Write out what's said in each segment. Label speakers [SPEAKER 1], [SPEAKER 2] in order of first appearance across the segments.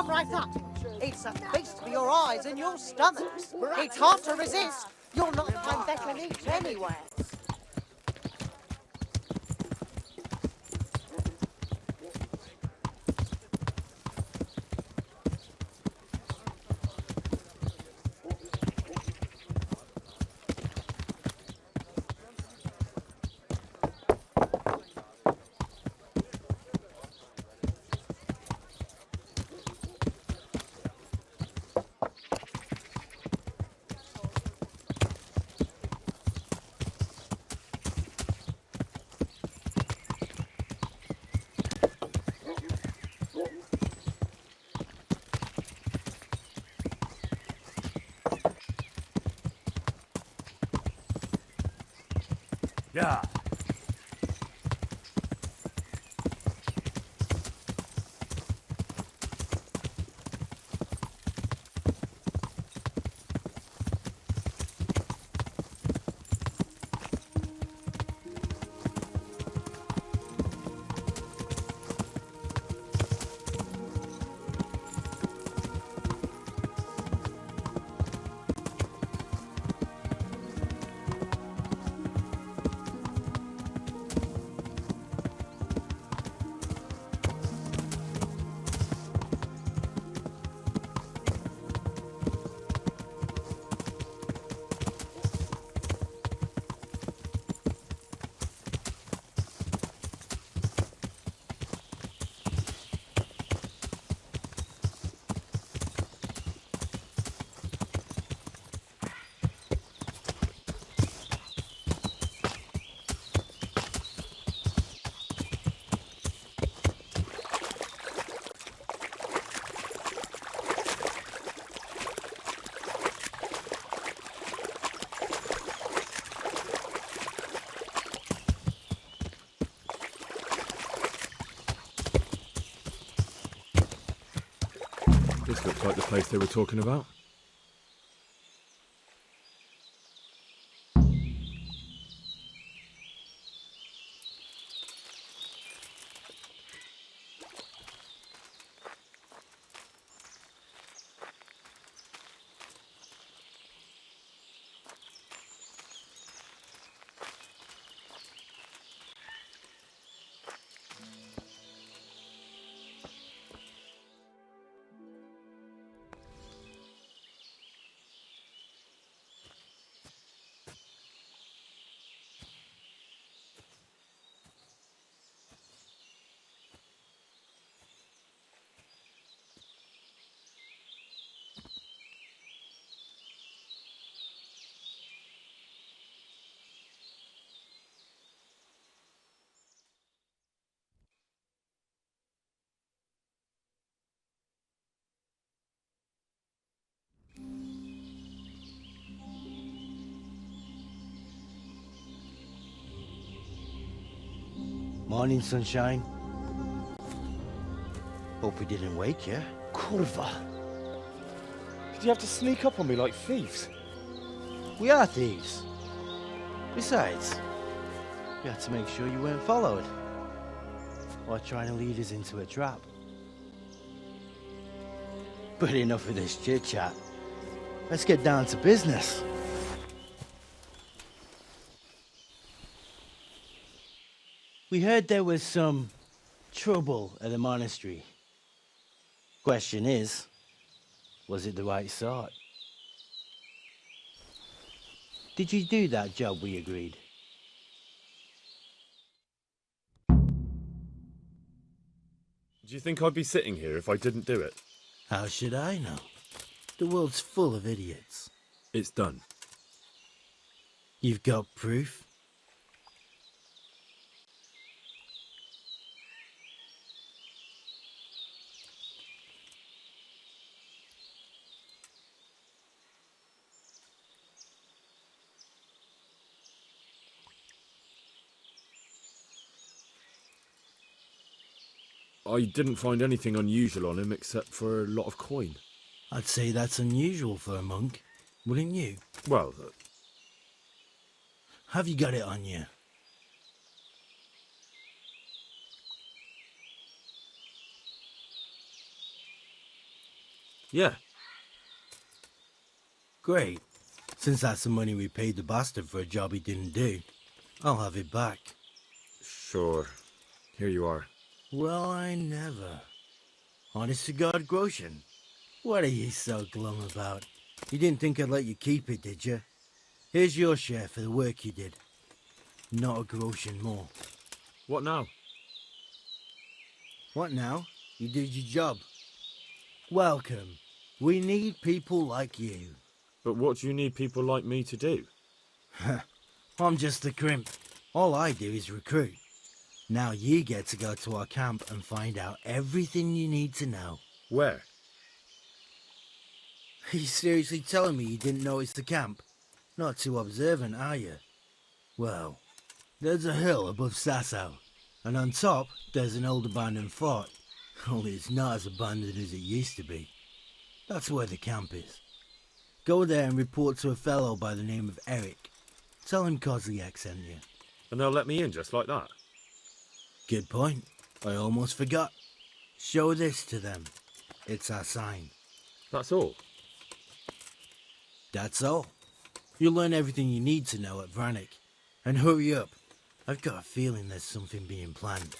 [SPEAKER 1] come right up. It's a feast for your eyes and your stomachs. It's hard to resist. You'll not find better meat anywhere.
[SPEAKER 2] Yeah.
[SPEAKER 3] This looks like the place they were talking about.
[SPEAKER 4] Morning, sunshine. Hope we didn't wake you.
[SPEAKER 2] Kurva. Did you have to sneak up on me like thieves?
[SPEAKER 4] We are thieves. Besides, we had to make sure you weren't followed or trying to lead us into a trap. But enough of this chit-chat. Let's get down to business. We heard there was some trouble at the monastery. Question is, was it the right sort? Did you do that job we agreed?
[SPEAKER 3] Do you think I'd be sitting here if I didn't do it?
[SPEAKER 4] How should I know? The world's full of idiots.
[SPEAKER 3] It's done.
[SPEAKER 4] You've got proof?
[SPEAKER 3] I didn't find anything unusual on him except for a lot of coin.
[SPEAKER 4] I'd say that's unusual for a monk, wouldn't you?
[SPEAKER 3] Well,
[SPEAKER 4] Have you got it on you?
[SPEAKER 3] Yeah.
[SPEAKER 4] Great. Since that's the money we paid the bastard for a job he didn't do, I'll have it back.
[SPEAKER 3] Sure. Here you are.
[SPEAKER 4] Well, I never. Honest to God, Groschen. What are you so glum about? You didn't think I'd let you keep it, did you? Here's your share for the work you did. Not a Groschen more.
[SPEAKER 3] What now?
[SPEAKER 4] What now? You did your job. Welcome. We need people like you.
[SPEAKER 3] But what do you need people like me to do?
[SPEAKER 4] I'm just a crimp. All I do is recruit. Now you get to go to our camp and find out everything you need to know.
[SPEAKER 3] Where?
[SPEAKER 4] Are you seriously telling me you didn't notice the camp? Not too observant, are you? Well, there's a hill above Sasau, and on top there's an old abandoned fort. Only it's not as abandoned as it used to be. That's where the camp is. Go there and report to a fellow by the name of Eric. Tell him Kozliak sent you.
[SPEAKER 3] And they'll let me in just like that?
[SPEAKER 4] Good point. I almost forgot. Show this to them. It's our sign.
[SPEAKER 3] That's all?
[SPEAKER 4] That's all. You'll learn everything you need to know at Vranik. And hurry up. I've got a feeling there's something being planned.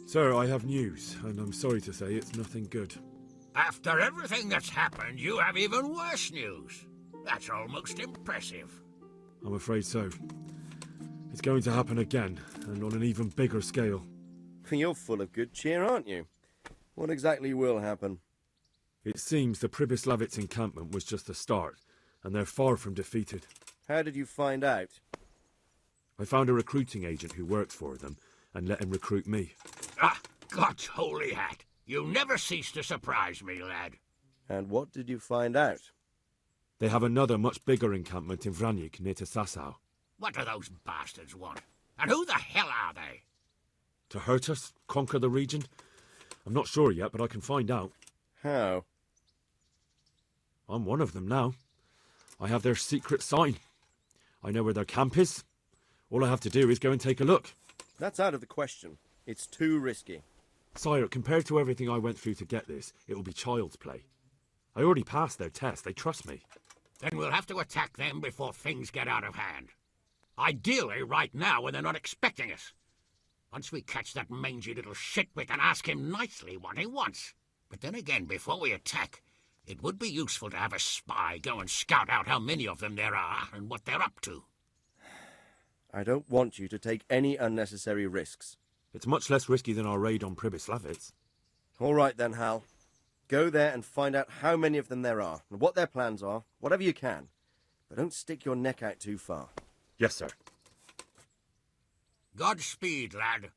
[SPEAKER 3] Sir, I have news, and I'm sorry to say it's nothing good.
[SPEAKER 5] After everything that's happened, you have even worse news. That's almost impressive.
[SPEAKER 3] I'm afraid so. It's going to happen again, and on an even bigger scale.
[SPEAKER 2] You're full of good cheer, aren't you?
[SPEAKER 6] What exactly will happen?
[SPEAKER 3] It seems the Pribyslavitz encampment was just the start, and they're far from defeated.
[SPEAKER 6] How did you find out?
[SPEAKER 3] I found a recruiting agent who worked for them, and let him recruit me.
[SPEAKER 5] Ah, God's holy hat! You never cease to surprise me, lad.
[SPEAKER 6] And what did you find out?
[SPEAKER 3] They have another much bigger encampment in Vranyk near to Sasau.
[SPEAKER 5] What do those bastards want? And who the hell are they?
[SPEAKER 3] To hurt us? Conquer the region? I'm not sure yet, but I can find out.
[SPEAKER 6] How?
[SPEAKER 3] I'm one of them now. I have their secret sign. I know where their camp is. All I have to do is go and take a look.
[SPEAKER 6] That's out of the question. It's too risky.
[SPEAKER 3] Sire, compared to everything I went through to get this, it will be child's play. I already passed their test. They trust me.
[SPEAKER 5] Then we'll have to attack them before things get out of hand. Ideally right now when they're not expecting us. Once we catch that mangy little shit, we can ask him nicely what he wants. But then again, before we attack, it would be useful to have a spy go and scout out how many of them there are and what they're up to.
[SPEAKER 6] I don't want you to take any unnecessary risks.
[SPEAKER 3] It's much less risky than our raid on Pribyslavitz.
[SPEAKER 6] All right then, Hal. Go there and find out how many of them there are, and what their plans are, whatever you can. But don't stick your neck out too far.
[SPEAKER 3] Yes, sir.
[SPEAKER 5] Godspeed, lad.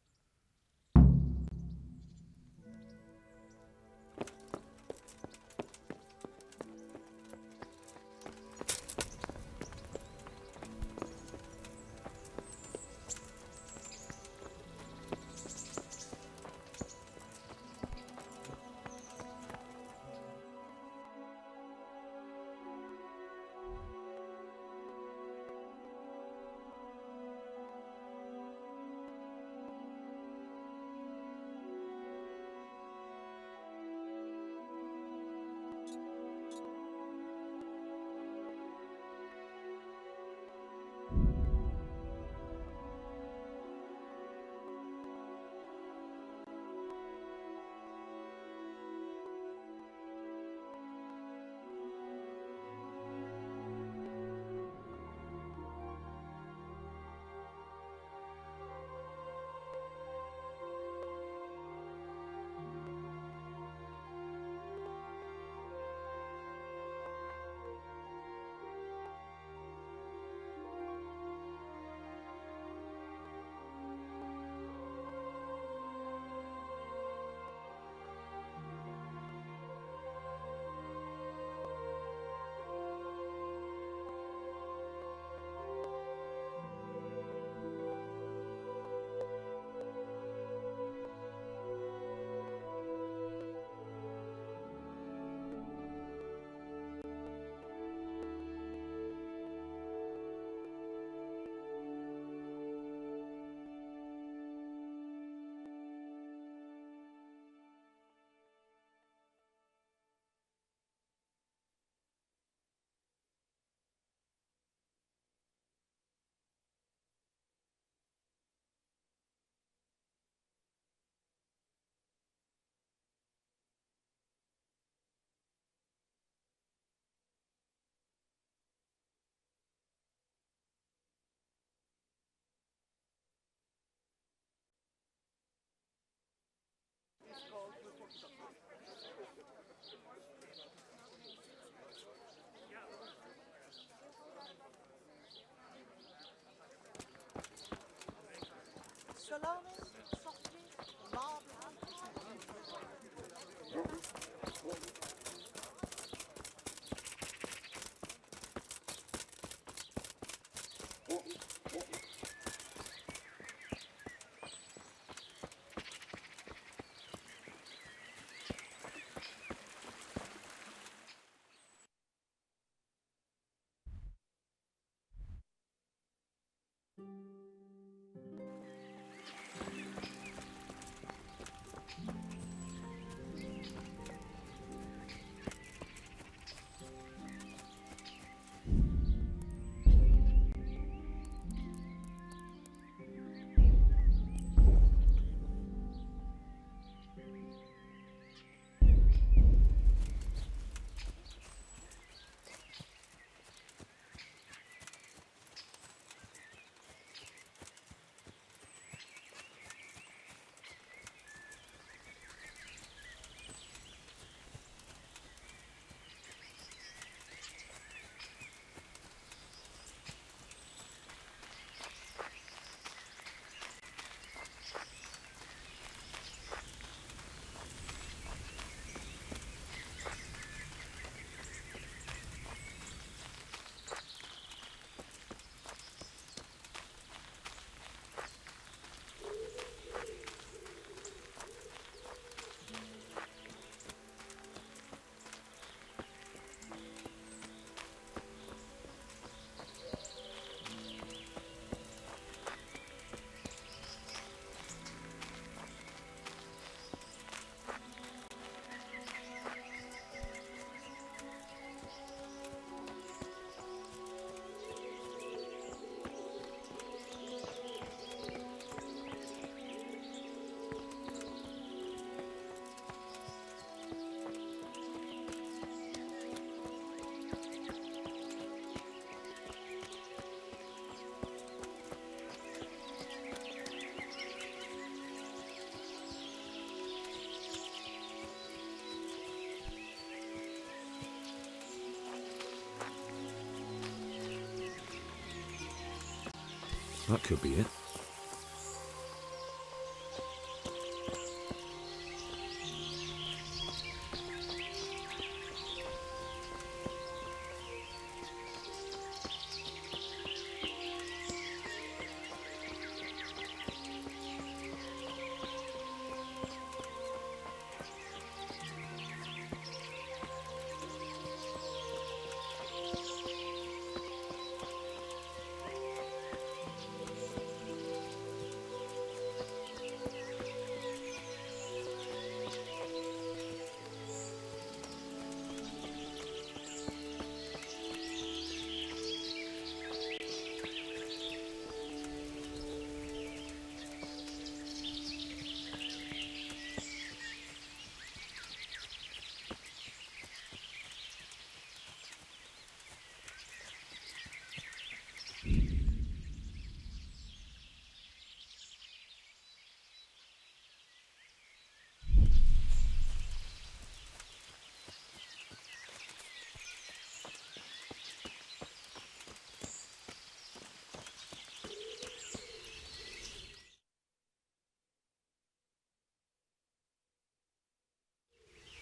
[SPEAKER 3] That could be it.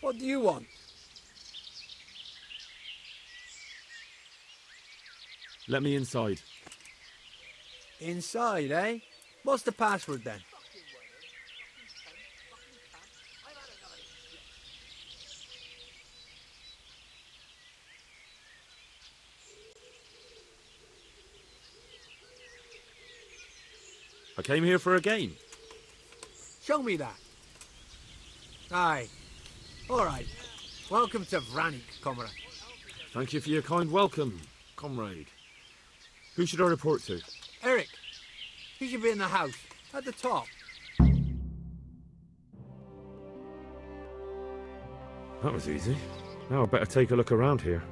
[SPEAKER 7] What do you want?
[SPEAKER 3] Let me inside.
[SPEAKER 7] Inside, eh? What's the password then?
[SPEAKER 3] I came here for a game.
[SPEAKER 7] Show me that. Aye. All right. Welcome to Vranik, comrade.
[SPEAKER 3] Thank you for your kind welcome, comrade. Who should I report to?
[SPEAKER 7] Eric, you should be in the house, at the top.
[SPEAKER 3] That was easy. Now I better take a look around here.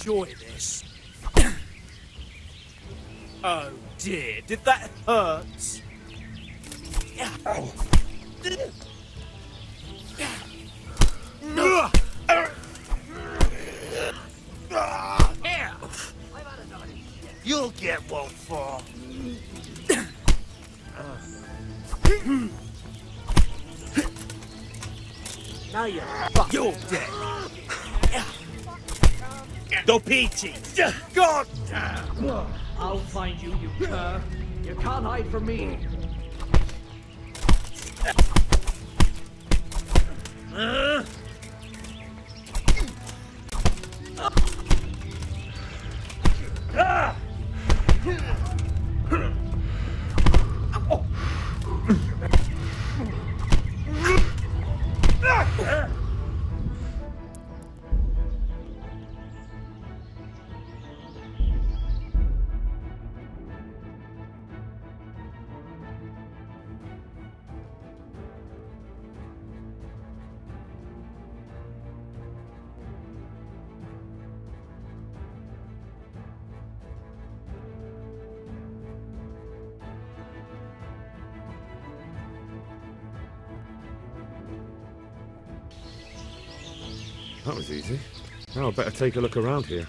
[SPEAKER 8] Enjoy this. Oh dear, did that hurt?
[SPEAKER 5] Here!
[SPEAKER 8] You'll get one for.
[SPEAKER 7] Now you're fucked.
[SPEAKER 8] You're dead. Dopiti! God damn!
[SPEAKER 9] I'll find you, you cur. You can't hide from me.
[SPEAKER 3] That was easy. Now I better take a look around here.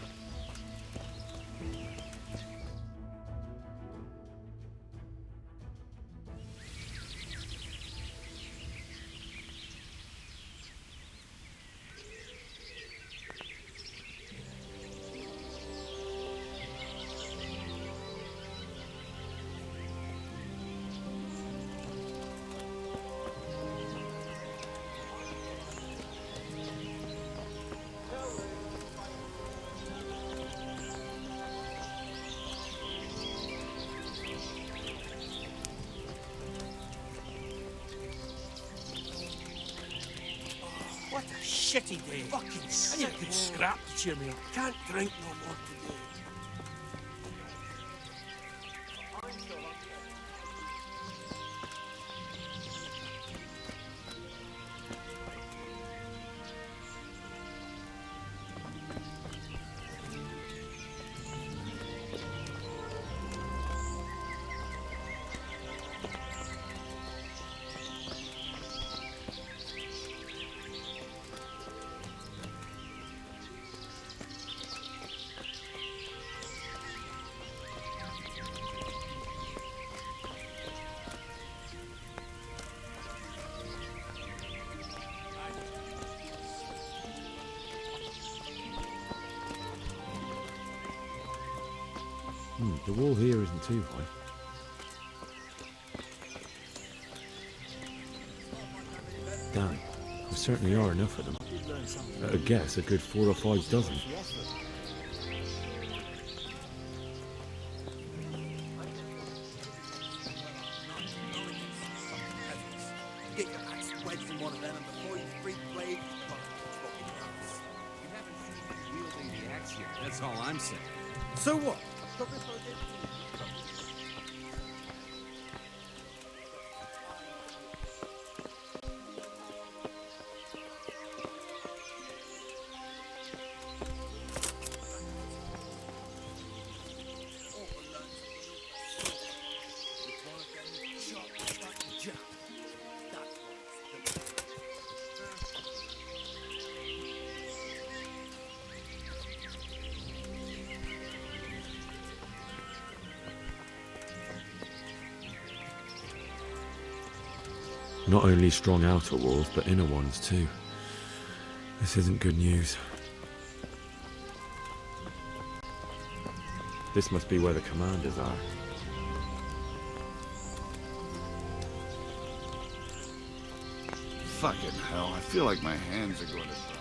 [SPEAKER 8] shitty day.
[SPEAKER 7] Fucking
[SPEAKER 8] I need a good scrap to cheer me up.
[SPEAKER 7] Can't drink no more today.
[SPEAKER 3] The wall here isn't too high. Damn, there certainly are enough of them. At a guess, a good 4 or 5 dozen.
[SPEAKER 8] Get your axe wedged in one of them and before you free blade,
[SPEAKER 10] You haven't seen me wielding the axe yet, that's all I'm saying.
[SPEAKER 8] so what?
[SPEAKER 3] Not only strong outer walls, but inner ones too. This isn't good news. This must be where the commanders are.
[SPEAKER 11] Fucking hell, I feel like my hands are going to drop.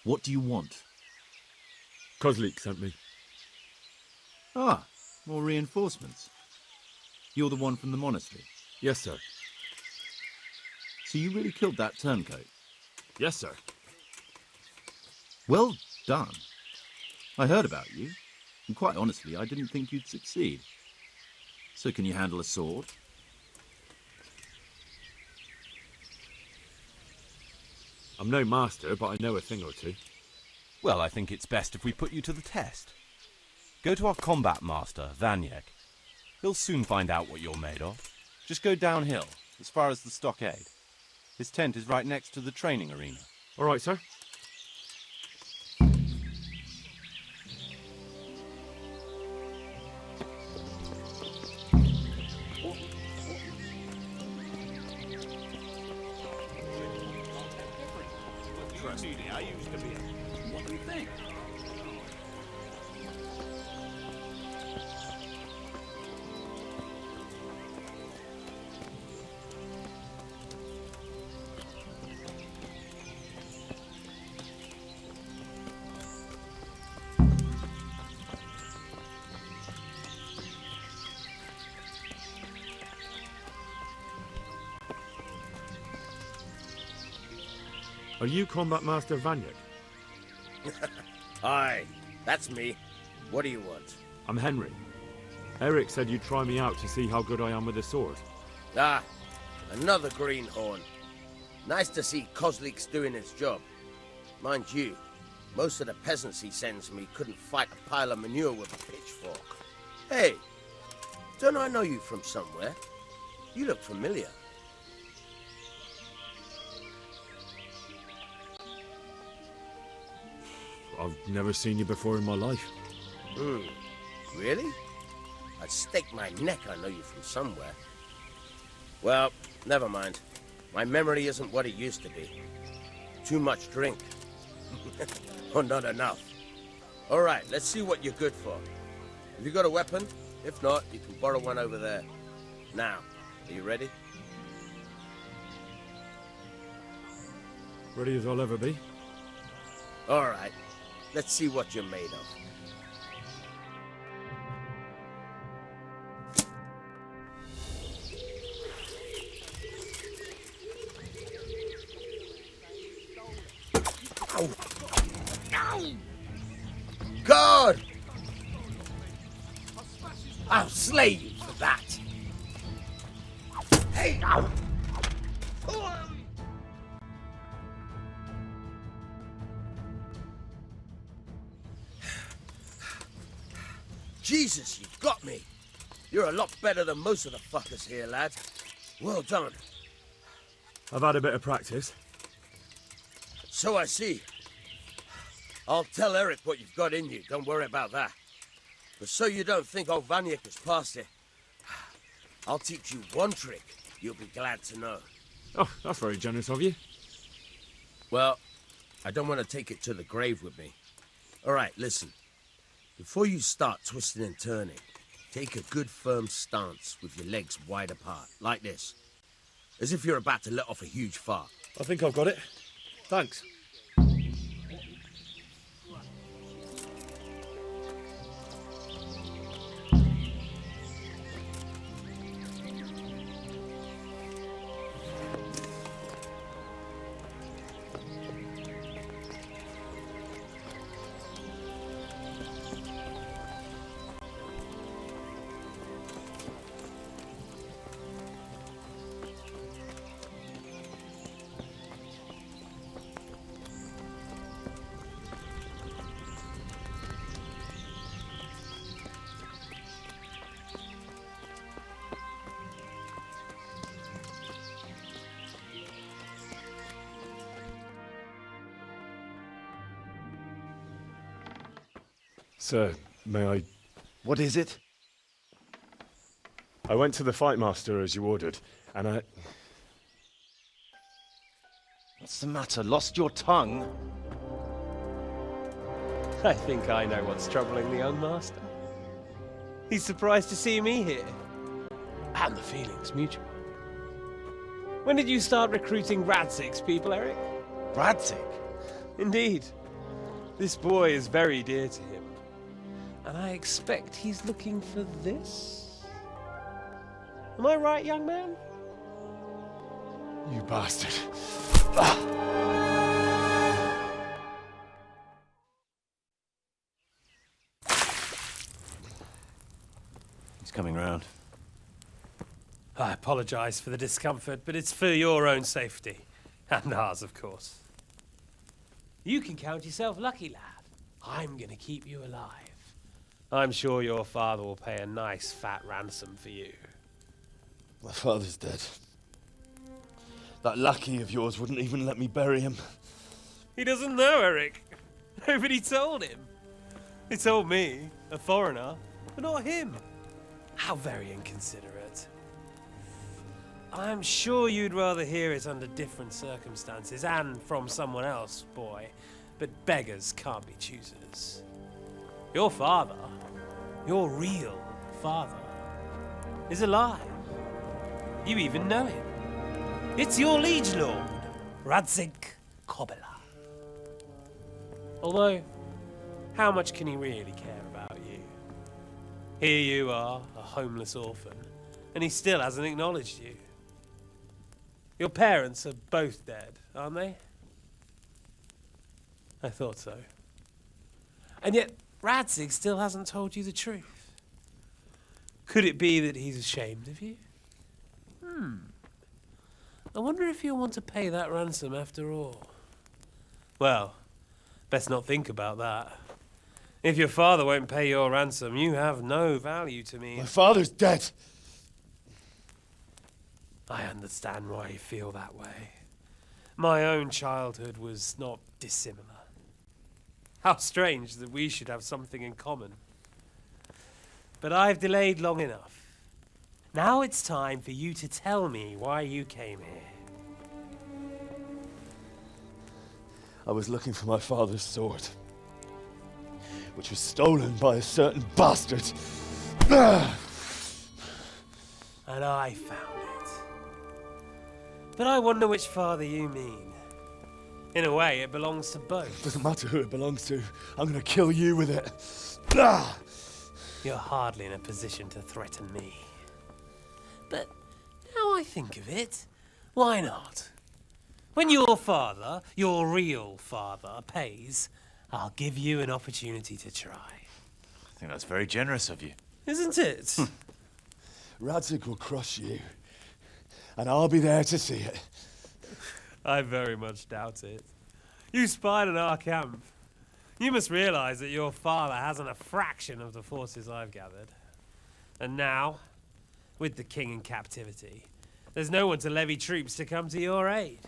[SPEAKER 12] What do you want?
[SPEAKER 3] Kozlik sent me.
[SPEAKER 12] Ah, more reinforcements. You're the one from the monastery?
[SPEAKER 3] Yes, sir.
[SPEAKER 12] So you really killed that turncoat?
[SPEAKER 3] Yes, sir.
[SPEAKER 12] Well done. I heard about you, and quite honestly, I didn't think you'd succeed. So can you handle a sword?
[SPEAKER 3] I'm no master, but I know a thing or two.
[SPEAKER 13] Well, I think it's best if we put you to the test. Go to our combat master, Vanyek. He'll soon find out what you're made of. Just go downhill, as far as the stockade. His tent is right next to the training arena.
[SPEAKER 3] All right, sir.
[SPEAKER 8] Trust me, I used to be. What do you think?
[SPEAKER 3] Are you Combat Master Vanyek?
[SPEAKER 6] Aye, that's me. What do you want?
[SPEAKER 3] I'm Henry. Eric said you'd try me out to see how good I am with the sword.
[SPEAKER 6] Ah, another greenhorn. Nice to see Kozlik's doing his job. Mind you, Most of the peasants he sends me couldn't fight a pile of manure with a pitchfork. Hey, don't I know you from somewhere? You look familiar.
[SPEAKER 3] I've never seen you before in my life.
[SPEAKER 6] Really? I'd stake my neck I know you from somewhere. Well, never mind. My memory isn't what it used to be. Too much drink. Or not enough. All right, let's see what you're good for. Have you got a weapon? If not, you can borrow one over there. Now, are you ready?
[SPEAKER 3] Ready as I'll ever be.
[SPEAKER 6] All right, let's see what you're made of. God! I'll slay you for that. Hey! Jesus, you got me. You're a lot better than most of the fuckers here, lad. Well done.
[SPEAKER 3] I've had a bit of practice.
[SPEAKER 6] So I see. I'll tell Eric what you've got in you. Don't worry about that. But so you don't think old Vanyek has passed it, I'll teach you one trick you'll be glad to know.
[SPEAKER 3] Oh, that's very generous of you.
[SPEAKER 6] Well, I don't want to take it to the grave with me. All right, listen. Before you start twisting and turning, take a good firm stance with your legs wide apart, like this. As if you're about to let off a huge fart.
[SPEAKER 3] I think I've got it. Thanks. Sir, may I...
[SPEAKER 2] What is it?
[SPEAKER 3] I went to the fight master as you ordered, and I...
[SPEAKER 2] What's the matter? Lost your tongue?
[SPEAKER 14] I think I know what's troubling the young master. He's surprised to see me here. And the feeling's mutual. When did you start recruiting Radzig's people, Eric?
[SPEAKER 2] Radzig?
[SPEAKER 14] Indeed. This boy is very dear to him. And I expect he's looking for this? Am I right, young man?
[SPEAKER 3] You bastard.
[SPEAKER 2] He's coming round.
[SPEAKER 14] I apologize for the discomfort, but it's for your own safety. And ours, of course. You can count yourself lucky, lad. I'm gonna keep you alive. I'm sure your father will pay a nice fat ransom for you.
[SPEAKER 2] My father's dead. That lackey of yours wouldn't even let me bury him.
[SPEAKER 14] He doesn't know, Eric. Nobody told him. They told me, a foreigner, but not him. How very inconsiderate. I'm sure you'd rather hear it under different circumstances and from someone else, boy. But beggars can't be choosers. Your father, your real father, is alive. You even know him. It's your liege lord, Radzig Kobyla. Although, how much can he really care about you? Here you are, a homeless orphan, and he still hasn't acknowledged you. Your parents are both dead, aren't they? I thought so. And yet, Radzig still hasn't told you the truth. Could it be that he's ashamed of you? I wonder if you'll want to pay that ransom after all. Well, Best not think about that. If your father won't pay your ransom, you have no value to me.
[SPEAKER 2] My father's dead.
[SPEAKER 14] I understand why you feel that way. My own childhood was not dissimilar. How strange that we should have something in common. But I've delayed long enough. Now it's time for you to tell me why you came here.
[SPEAKER 2] I was looking for my father's sword, which was stolen by a certain bastard.
[SPEAKER 14] And I found it. But I wonder which father you mean. In a way, it belongs to both.
[SPEAKER 2] Doesn't matter who it belongs to. I'm gonna kill you with it.
[SPEAKER 14] You're hardly in a position to threaten me. But now I think of it, why not? When your father, your real father, pays, I'll give you an opportunity to try.
[SPEAKER 10] I think that's very generous of you.
[SPEAKER 14] Isn't it?
[SPEAKER 2] Radzig will crush you, and I'll be there to see it.
[SPEAKER 14] I very much doubt it. You spied on our camp. You must realize that your father hasn't a fraction of the forces I've gathered. And now, with the king in captivity, there's no one to levy troops to come to your aid.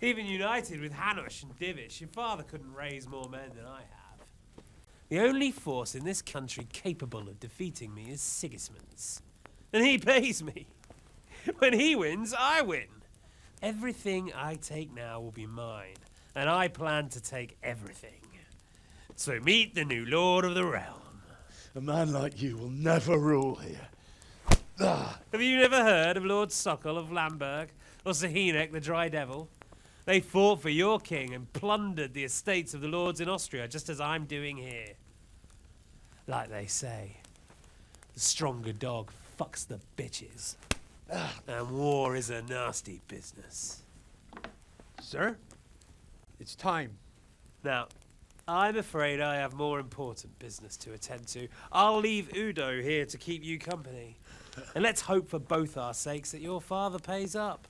[SPEAKER 14] Even united with Hanush and Divish, your father couldn't raise more men than I have. The only force in this country capable of defeating me is Sigismund's. And he pays me. When he wins, I win. Everything I take now will be mine, and I plan to take everything. So meet the new lord of the realm.
[SPEAKER 2] A man like you will never rule here.
[SPEAKER 14] Have you never heard of Lord Sokol of Lamberg, or Sahinek the Dry Devil? They fought for your king and plundered the estates of the lords in Austria, just as I'm doing here. Like they say, the stronger dog fucks the bitches. And war is a nasty business.
[SPEAKER 7] Sir, it's time.
[SPEAKER 14] Now, I'm afraid I have more important business to attend to. I'll leave Udo here to keep you company. And let's hope for both our sakes that your father pays up.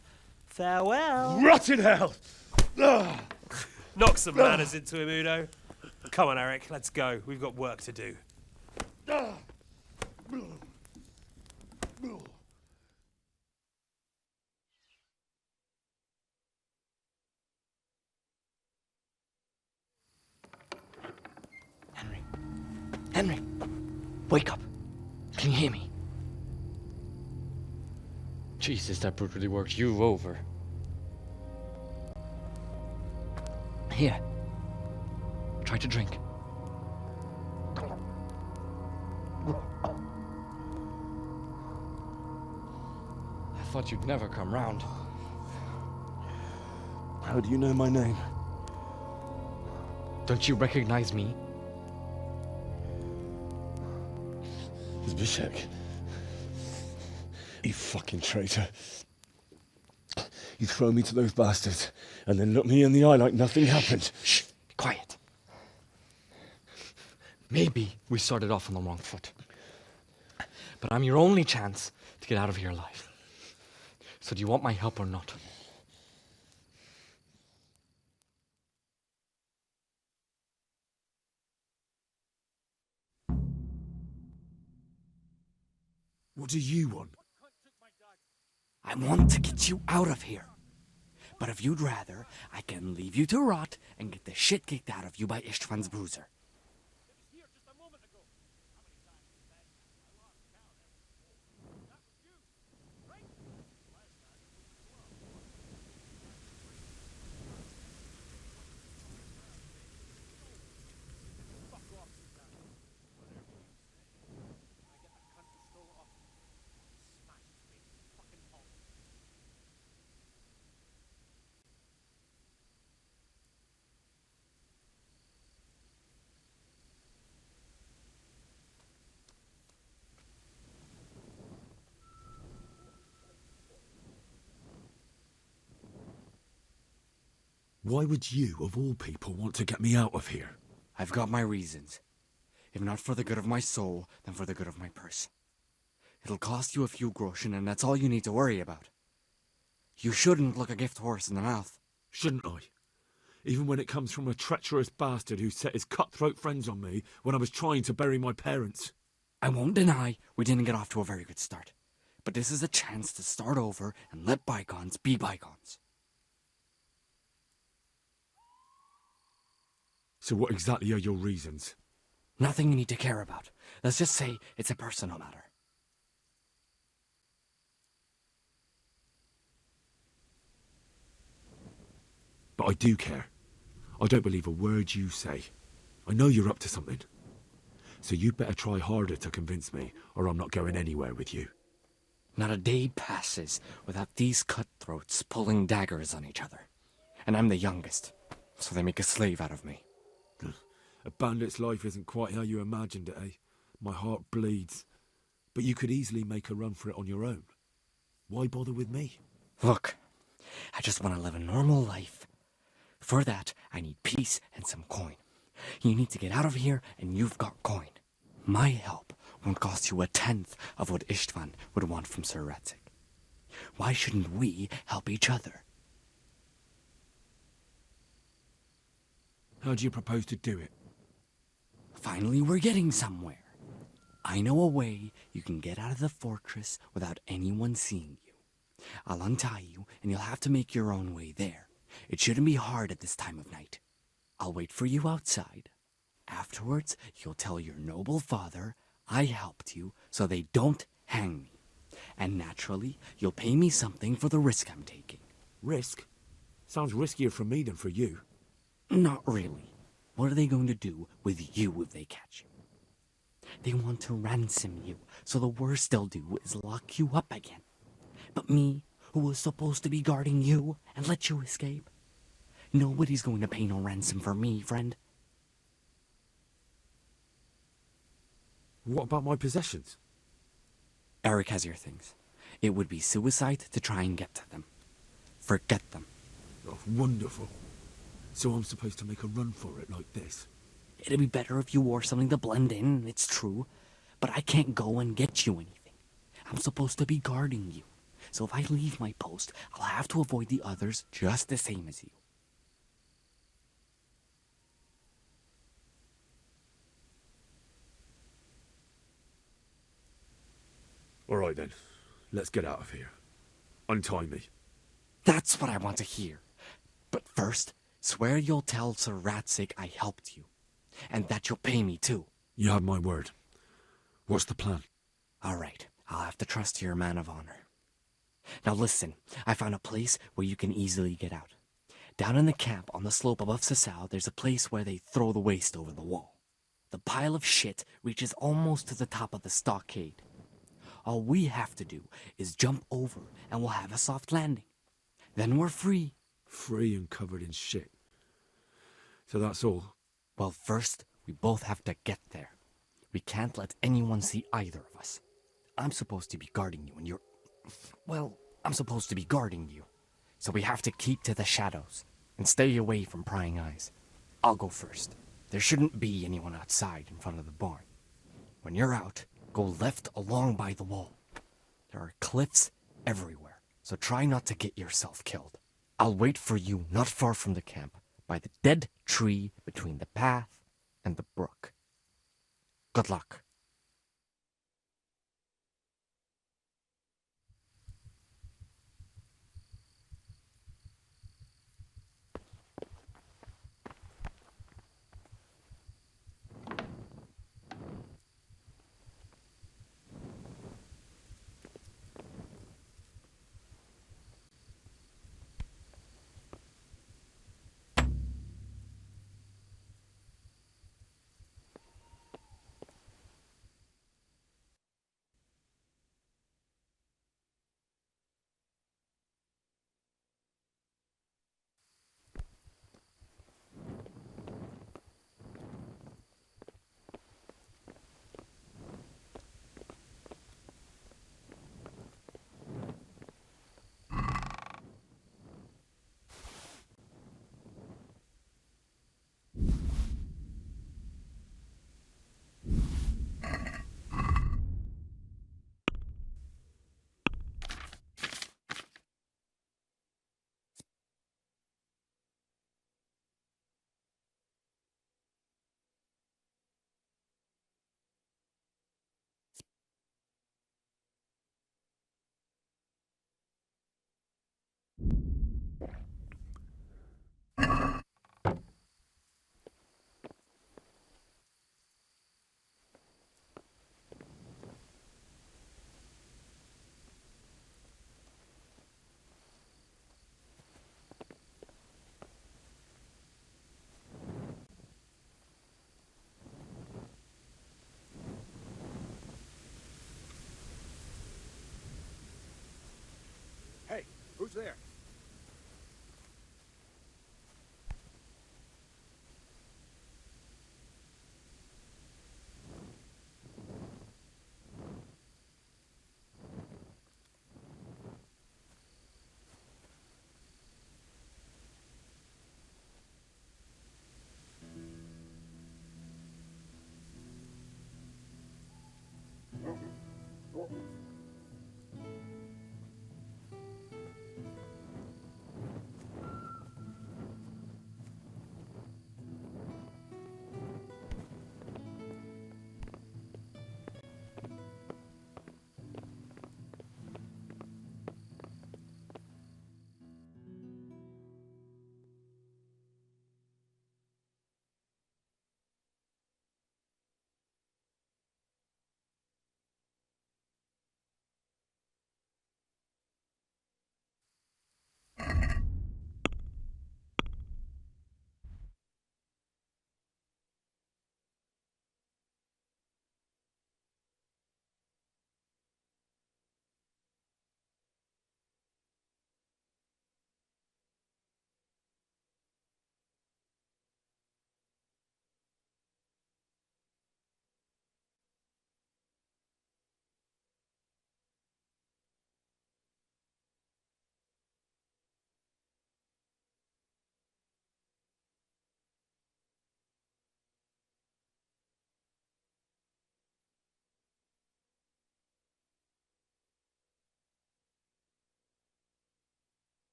[SPEAKER 14] Farewell.
[SPEAKER 2] Rot in hell!
[SPEAKER 14] Knock some manners into him, Udo. Come on, Eric, let's go. We've got work to do.
[SPEAKER 15] Henry, wake up. Can you hear me? Jesus, that brutally worked you over. Here. Try to drink. I thought you'd never come round.
[SPEAKER 2] How do you know my name?
[SPEAKER 15] Don't you recognize me?
[SPEAKER 2] Zbyszek. You fucking traitor. You throw me to those bastards and then look me in the eye like nothing happened.
[SPEAKER 15] Shh, be quiet. Maybe we started off on the wrong foot. But I'm your only chance to get out of here alive. So do you want my help or not?
[SPEAKER 7] What do you want?
[SPEAKER 15] I want to get you out of here. But if you'd rather, I can leave you to rot and get the shit kicked out of you by István's bruiser.
[SPEAKER 7] Why would you, of all people, want to get me out of here?
[SPEAKER 15] I've got my reasons. If not for the good of my soul, then for the good of my purse. It'll cost you a few groschen, and that's all you need to worry about. You shouldn't look a gift horse in the mouth.
[SPEAKER 7] Shouldn't I?
[SPEAKER 3] Even when it comes from a treacherous bastard who set his cutthroat friends on me when I was trying to bury my parents.
[SPEAKER 15] I won't deny we didn't get off to a very good start. But this is a chance to start over and let bygones be bygones.
[SPEAKER 3] So what exactly are your reasons?
[SPEAKER 15] Nothing you need to care about. Let's just say it's a personal matter.
[SPEAKER 3] But I do care. I don't believe a word you say. I know you're up to something. So you'd better try harder to convince me, or I'm not going anywhere with you.
[SPEAKER 15] Not a day passes without these cutthroats pulling daggers on each other. And I'm the youngest, so they make a slave out of me.
[SPEAKER 3] A bandit's life isn't quite how you imagined it, eh? My heart bleeds. But you could easily make a run for it on your own. Why bother with me?
[SPEAKER 15] Look, I just want to live a normal life. For that, I need peace and some coin. You need to get out of here, and you've got coin. My help won't cost you 1/10 of what Istvan would want from Sir Radzig. Why shouldn't we help each other?
[SPEAKER 3] How do you propose to do it?
[SPEAKER 15] Finally, we're getting somewhere. I know a way you can get out of the fortress without anyone seeing you. I'll untie you, and you'll have to make your own way there. It shouldn't be hard at this time of night. I'll wait for you outside. Afterwards, you'll tell your noble father I helped you so they don't hang me. And naturally, you'll pay me something for the risk I'm taking.
[SPEAKER 3] Risk? Sounds riskier for me than for you.
[SPEAKER 15] Not really. What are they going to do with you if they catch you? They want to ransom you, so the worst they'll do is lock you up again. But me, who was supposed to be guarding you and let you escape? Nobody's going to pay no ransom for me, friend.
[SPEAKER 3] What about my possessions?
[SPEAKER 15] Eric has your things. It would be suicide to try and get to them. Forget them.
[SPEAKER 3] Oh, wonderful. So I'm supposed to make a run for it like this?
[SPEAKER 15] It'd be better if you wore something to blend in, it's true. But I can't go and get you anything. I'm supposed to be guarding you. So if I leave my post, I'll have to avoid the others just the same as you.
[SPEAKER 3] All right then, let's get out of here. Untie me.
[SPEAKER 15] That's what I want to hear. But first, swear you'll tell Sir Radzig I helped you. And that you'll pay me too.
[SPEAKER 3] You have my word. What's the plan?
[SPEAKER 15] All right, I'll have to trust your man of honor. Now listen, I found a place where you can easily get out. Down in the camp on the slope above Sasau, there's a place where they throw the waste over the wall. The pile of shit reaches almost to the top of the stockade. All we have to do is jump over and we'll have a soft landing. Then we're free.
[SPEAKER 3] Free and covered in shit. So that's all?
[SPEAKER 15] Well, first, we both have to get there. We can't let anyone see either of us. I'm supposed to be guarding you and you're... Well, I'm supposed to be guarding you. So we have to keep to the shadows and stay away from prying eyes. I'll go first. There shouldn't be anyone outside in front of the barn. When you're out, go left along by the wall. There are cliffs everywhere, so try not to get yourself killed. I'll wait for you not far from the camp, by the dead tree between the path and the brook. Good luck.
[SPEAKER 8] Who's there?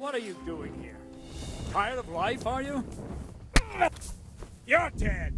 [SPEAKER 16] What are you doing here? Tired of life, are you? You're dead!